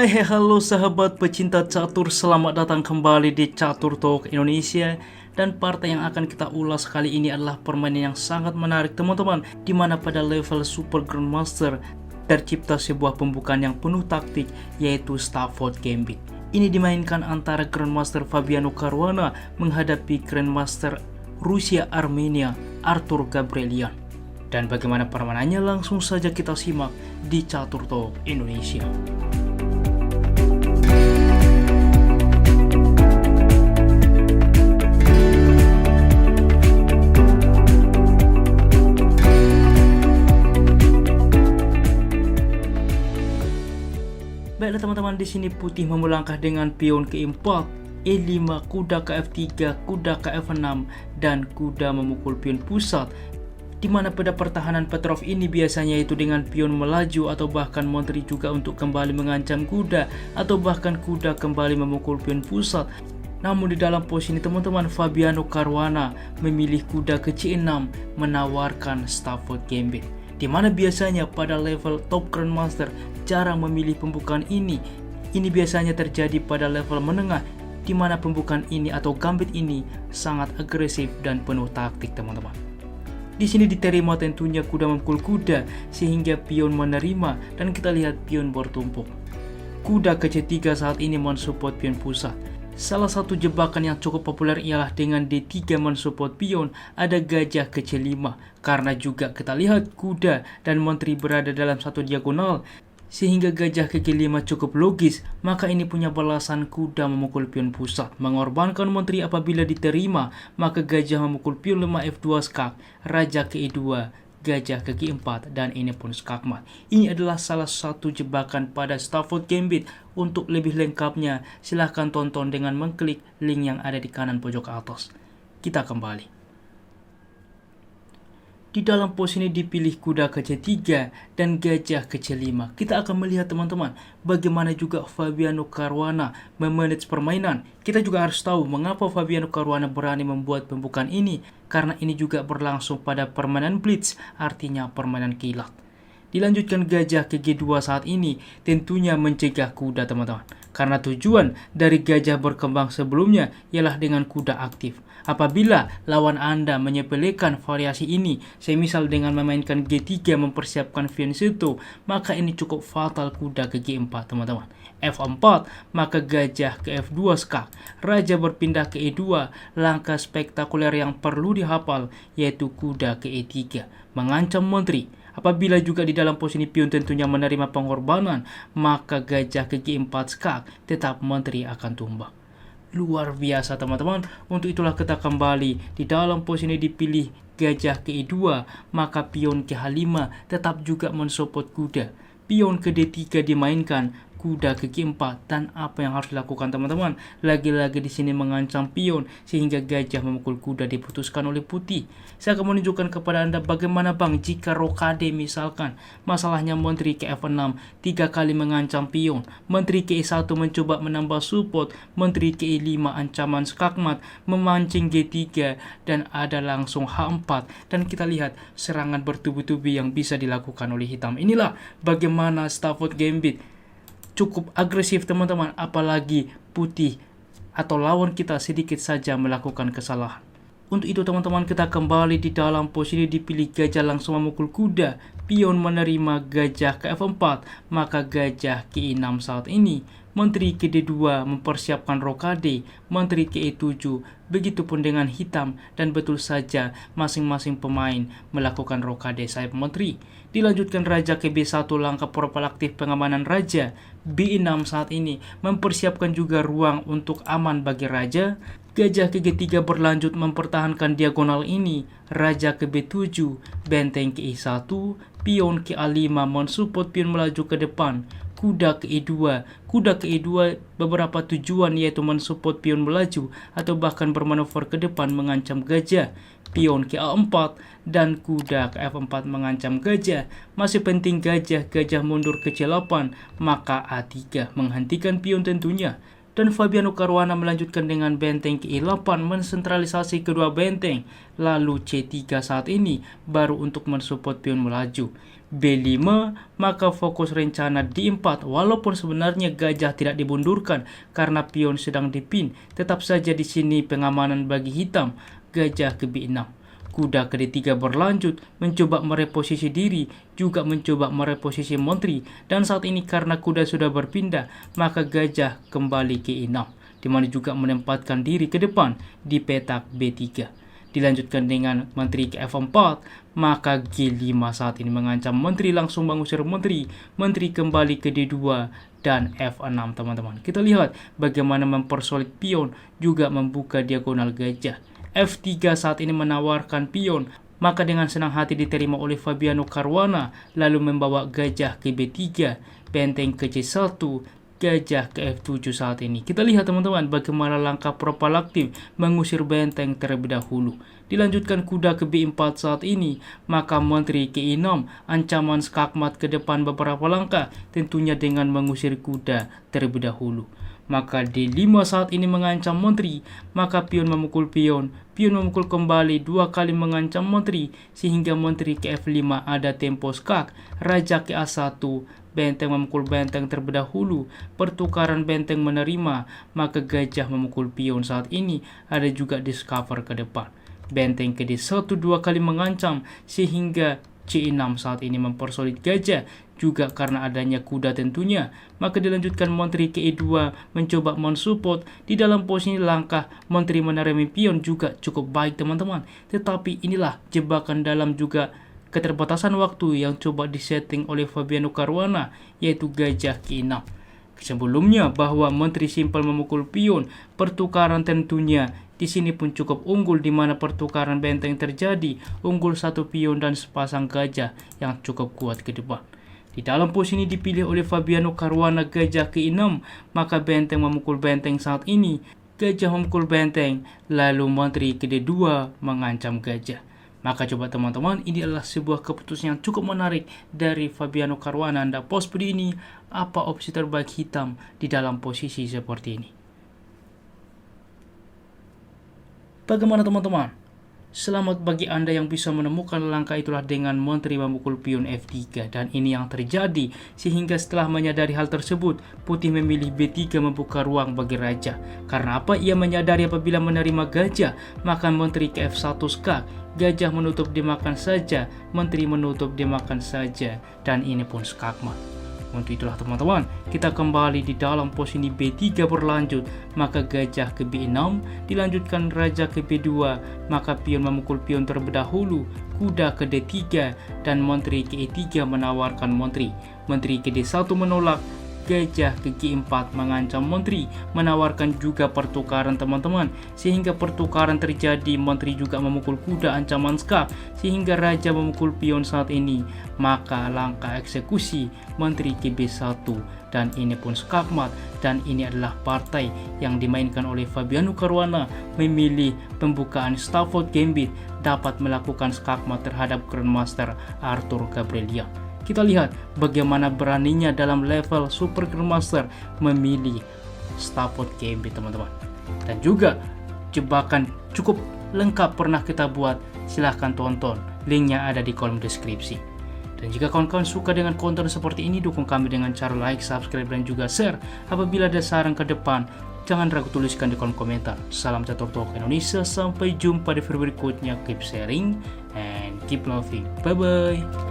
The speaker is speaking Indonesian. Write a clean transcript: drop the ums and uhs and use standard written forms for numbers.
Halo sahabat pecinta catur, selamat datang kembali di Catur Talk Indonesia. Dan partai yang akan kita ulas kali ini adalah permainan yang sangat menarik teman-teman, dimana pada level Super Grandmaster tercipta sebuah pembukaan yang penuh taktik, yaitu Stafford Gambit. Ini dimainkan antara Grandmaster Fabiano Caruana menghadapi Grandmaster Rusia Armenia Artur Gabrielian. Dan bagaimana permainannya, langsung saja kita simak di Catur Talk Indonesia. Baiklah teman-teman, di sini putih memulangkah dengan pion ke-4, E5, kuda ke F3, kuda ke F6, dan kuda memukul pion pusat. Di mana pada pertahanan Petrov ini biasanya itu dengan pion melaju atau bahkan menteri juga untuk kembali mengancam kuda atau bahkan kuda kembali memukul pion pusat. Namun di dalam pos ini teman-teman, Fabiano Caruana memilih kuda ke C6 menawarkan Stafford Gambit. Di mana biasanya pada level top Grandmaster jarang memilih pembukaan ini. Ini biasanya terjadi pada level menengah, di mana pembukaan ini atau gambit ini sangat agresif dan penuh taktik teman-teman. Di sini diterima tentunya kuda memukul kuda sehingga pion menerima, dan kita lihat pion bertumpuk. Kuda ke C3 saat ini mensupport pion pusat. Salah satu jebakan yang cukup populer ialah dengan D3 mensupport pion, ada gajah ke C5, karena juga kita lihat kuda dan menteri berada dalam satu diagonal, sehingga gajah ke G5 cukup logis. Maka ini punya balasan kuda memukul pion pusat, mengorbankan menteri apabila diterima, maka gajah memukul pion 5 F2 skak, raja ke E2, gajah ke G4, dan ini pun skakmat. Ini adalah salah satu jebakan pada Stafford Gambit. Untuk lebih lengkapnya silahkan tonton dengan mengklik link yang ada di kanan pojok atas. Kita kembali. Di dalam pos ini dipilih kuda ke C3 dan gajah ke C5. Kita akan melihat teman-teman bagaimana juga Fabiano Caruana memanage permainan. Kita juga harus tahu mengapa Fabiano Caruana berani membuat pembukaan ini, karena ini juga berlangsung pada permainan blitz, artinya permainan kilat. Dilanjutkan gajah ke G2 saat ini tentunya mencegah kuda teman-teman, karena tujuan dari gajah berkembang sebelumnya ialah dengan kuda aktif. Apabila lawan Anda menyepelekan variasi ini, semisal dengan memainkan G3 mempersiapkan fianchetto, maka ini cukup fatal kuda ke G4 teman-teman. F4, maka gajah ke F2 skak, raja berpindah ke E2, langkah spektakuler yang perlu dihafal yaitu kuda ke E3, mengancam menteri. Apabila juga di dalam posisi pion tentunya menerima pengorbanan, maka gajah ke G4 skak, tetap menteri akan tumbang. Luar biasa teman-teman. Untuk itulah kita kembali di dalam posisi ini dipilih gajah ke E2, maka pion ke H5 tetap juga mensupport kuda. Pion ke D3 dimainkan, kuda ke G4, dan apa yang harus dilakukan teman-teman? Lagi-lagi di sini mengancam pion sehingga gajah memukul kuda diputuskan oleh putih. Saya akan menunjukkan kepada Anda bagaimana bang jika rokade misalkan. Masalahnya menteri ke F6 3 kali mengancam pion, menteri ke E1 mencoba menambah support, menteri ke E5 ancaman skakmat, memancing G3, dan ada langsung H4, dan kita lihat serangan bertubi-tubi yang bisa dilakukan oleh hitam. Inilah bagaimana Stafford Gambit cukup agresif teman-teman, apalagi putih atau lawan kita sedikit saja melakukan kesalahan. Untuk itu teman-teman, kita kembali di dalam posisi dipilih gajah langsung memukul kuda, pion menerima gajah ke F4, maka gajah ke E6 saat ini, menteri ke D2 mempersiapkan rokade, menteri ke E7, begitupun dengan hitam, dan betul saja masing-masing pemain melakukan rokade sayap menteri. Dilanjutkan raja ke B1, langkah proaktif pengamanan raja. B6 saat ini mempersiapkan juga ruang untuk aman bagi raja. Gajah ke G3 berlanjut mempertahankan diagonal ini, raja ke B7, benteng ke E1, pion ke A5 mensupport pion melaju ke depan, kuda ke E2. Kuda ke E2 beberapa tujuan yaitu mensupport pion melaju atau bahkan bermanuver ke depan mengancam gajah, pion ke A4, dan kuda ke F4 mengancam gajah. Masih penting gajah mundur ke C8, maka A3 menghentikan pion tentunya. Dan Fabiano Caruana melanjutkan dengan benteng ke-8 mensentralisasi kedua benteng. Lalu C3 saat ini baru untuk mensupport pion melaju. B5 maka fokus rencana di 4 walaupun sebenarnya gajah tidak dibundurkan karena pion sedang dipin. Tetap saja di sini pengamanan bagi hitam. Gajah ke B6. Kuda ke D3 berlanjut mencoba mereposisi diri, juga mencoba mereposisi menteri, dan saat ini karena kuda sudah berpindah, maka gajah kembali ke E6, di mana juga menempatkan diri ke depan di petak B3. Dilanjutkan dengan menteri ke F4, maka G5 saat ini mengancam menteri langsung mengusir menteri, menteri kembali ke D2, dan F6 teman-teman. Kita lihat bagaimana mempersolid pion, juga membuka diagonal gajah. F3 saat ini menawarkan pion, maka dengan senang hati diterima oleh Fabiano Caruana, lalu membawa gajah ke B3, benteng ke C1, gajah ke F7 saat ini. Kita lihat teman-teman bagaimana langkah propalaktif mengusir benteng terlebih dahulu. Dilanjutkan kuda ke B4 saat ini, maka menteri ke E6, ancaman skakmat ke depan beberapa langkah, tentunya dengan mengusir kuda terlebih dahulu. Maka D5 saat ini mengancam menteri, maka pion memukul pion memukul kembali 2 kali mengancam menteri, sehingga menteri ke F5 ada tempo skak, raja ke A1, benteng memukul benteng terlebih dahulu, pertukaran benteng menerima, maka gajah memukul pion saat ini, ada juga discover ke depan. Benteng ke D1 2 kali mengancam, sehingga C6 saat ini mempersolid gajah, juga karena adanya kuda tentunya. Maka dilanjutkan menteri ke E2 mencoba mensupport. Di dalam posisi langkah menteri menerima pion juga cukup baik teman-teman. Tetapi inilah jebakan dalam juga keterbatasan waktu yang coba disetting oleh Fabiano Caruana, yaitu gajah ke E6. Sebelumnya bahwa menteri simpel memukul pion, pertukaran tentunya di sini pun cukup unggul, di mana pertukaran benteng terjadi, unggul 1 pion dan sepasang gajah yang cukup kuat ke depan. Di dalam posisi ini dipilih oleh Fabiano Caruana gajah ke E6, maka benteng memukul benteng saat ini, gajah memukul benteng, lalu menteri ke D2 mengancam gajah. Maka coba teman-teman, ini adalah sebuah keputusan yang cukup menarik dari Fabiano Caruana. Anda post video ini, apa opsi terbaik hitam di dalam posisi seperti ini? Bagaimana teman-teman? Selamat bagi Anda yang bisa menemukan langkah itulah dengan menteri memukul pion F3, dan ini yang terjadi sehingga setelah menyadari hal tersebut, putih memilih B3 membuka ruang bagi raja. Karena apa? Ia menyadari apabila menerima gajah, maka menteri ke F1 skak, gajah menutup dimakan saja, menteri menutup dimakan saja, dan ini pun skakmat. Untuk itulah teman-teman, kita kembali di dalam posisi B3 berlanjut, maka gajah ke B6, dilanjutkan raja ke B2, maka pion memukul pion terlebih dahulu, kuda ke D3, dan menteri ke E3 menawarkan menteri. Menteri ke D1 menolak, gajah ke G4 mengancam menteri, menawarkan juga pertukaran teman-teman, sehingga pertukaran terjadi, menteri juga memukul kuda ancaman skak, sehingga raja memukul pion saat ini, maka langkah eksekusi menteri ke B1, dan ini pun skakmat. Dan ini adalah partai yang dimainkan oleh Fabiano Caruana, memilih pembukaan Stafford Gambit dapat melakukan skakmat terhadap Grandmaster Arthur Gabrielian. Kita lihat bagaimana beraninya dalam level Super Grandmaster memilih Stafford Gambit teman-teman. Dan juga jebakan cukup lengkap pernah kita buat, silahkan tonton, linknya ada di kolom deskripsi. Dan jika kawan-kawan suka dengan konten seperti ini, dukung kami dengan cara like, subscribe, dan juga share. Apabila ada saran ke depan, jangan ragu tuliskan di kolom komentar. Salam Catur Talk Indonesia, sampai jumpa di video berikutnya. Keep sharing and keep loving. Bye-bye.